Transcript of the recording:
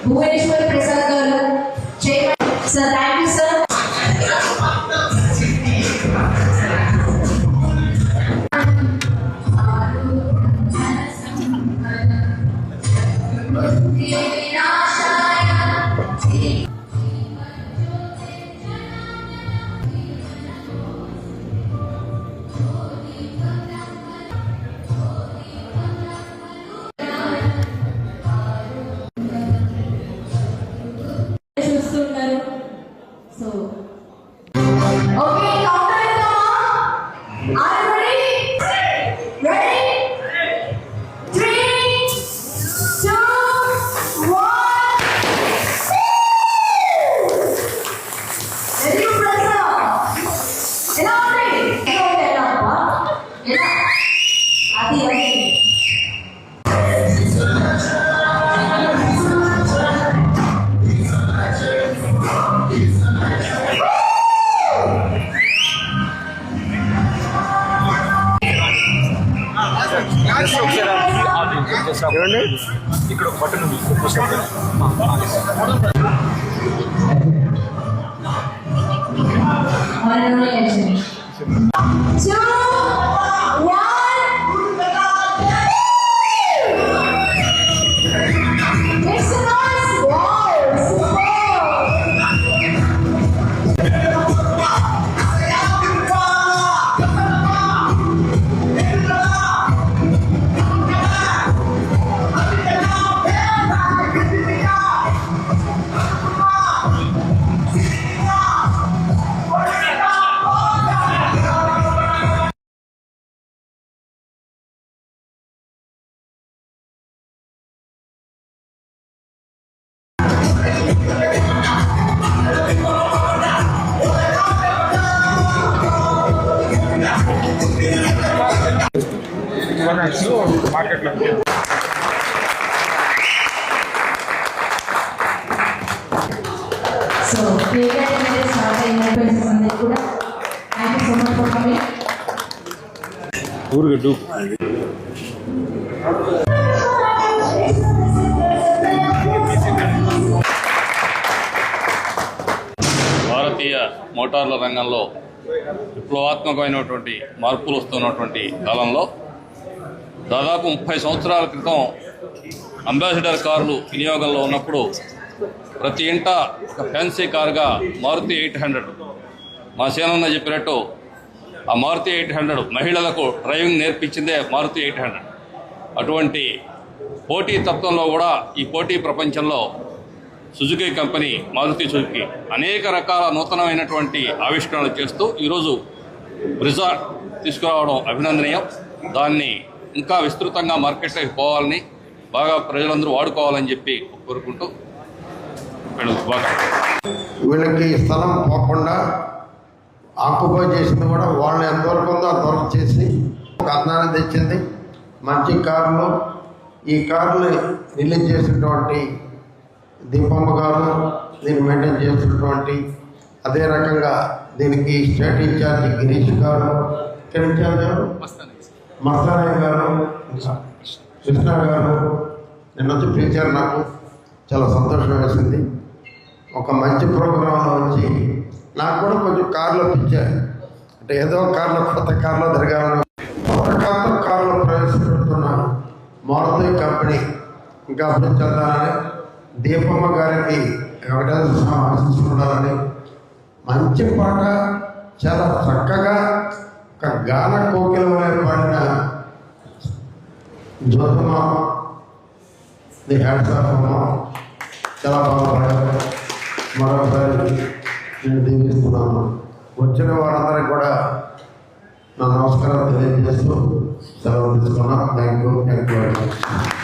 భువనేశ్వర్ ప్రసాద్ గారు chairman sir. Thank you sir. చూస్తున్నారు. So okay, counter ఇద్దామా? Are you ready? Ready? 3 2 1. Ready Prasad. ఎలా ఉంది? ఎలా అబ్బా? ఎలా? అది ఇక్కడ ఒక బట్టను మార్కెట్లో సో స్టార్ట్ అయిన కూడా thank you so much for coming. ఊరుగడ్డు భారతీయ మోటార్ల రంగంలో విప్లవాత్మకమైనటువంటి మార్పులు వస్తున్నటువంటి కాలంలో దాదాపు 30 సంవత్సరాల క్రితం అంబాసిడర్ కార్లు వినియోగంలో ఉన్నప్పుడు ప్రతి ఇంట ఒక ఫ్యాన్సీ కారుగా మారుతి 800, మా సేనన్న చెప్పినట్టు ఆ మారుతి 800 మహిళలకు డ్రైవింగ్ నేర్పించిందే మారుతి 800. అటువంటి పోటీ తత్వంలో కూడా ఈ పోటీ ప్రపంచంలో సుజుకి కంపెనీ, మారుతి సుజుకి అనేక రకాల నూతనమైనటువంటి ఆవిష్కరణలు చేస్తూ ఈరోజు బ్రిజా తీసుకురావడం అభినందనీయం. దాన్ని ఇంకా విస్తృతంగా మార్కెట్లోకి పోవాలని, బాగా ప్రజలందరూ వాడుకోవాలని చెప్పి కోరుకుంటూ వీళ్ళకి స్థలం పోకుండా ఆక్యుపై చేసింది కూడా వాళ్ళు ఎంతవరకు ఉందో అంతవరకు చేసి ఒక అర్థాన్ని తెచ్చింది. మంచి కార్లు, ఈ కార్లు రిలీజ్ చేసినటువంటి దీపమ్మ గారు, దీన్ని మెయింటైన్ చేసినటువంటి, అదే రకంగా దీనికి స్టేట్ ఇన్ఛార్జి గిరీష్ గారు, మస్తానయ్య గారు, కృష్ణ గారు నిన్న వచ్చి పిలిచారు. నాకు చాలా సంతోషం వేసింది. ఒక మంచి ప్రోగ్రాంలో వచ్చి నాకు కూడా కొంచెం కార్లో పిచ్చారు. అంటే ఏదో కార్లో, కొత్త కార్లో తిరగాలని, కొత్త కార్లో ప్రవేశపెడుతున్న మారుతి కంపెనీ ఇంకా అభివృద్ధి చెందాలని, దీపమ్మ గారికి వెంకటేశ్వర ఆశిస్తుండాలని, మంచి పాట చాలా చక్కగా ఒక గాన కోకిలమై పాడిన జ్యోతమ్మ, ది హ్యాట్స్ ఆఫ్ అమ్మ, చాలా బాగా పాడారు. మరొకసారి నేను దీవిస్తున్నాను. వచ్చిన వారందరికీ కూడా నా నమస్కారం తెలియజేస్తూ సెలవు తీసుకున్నాను. Thank you very much.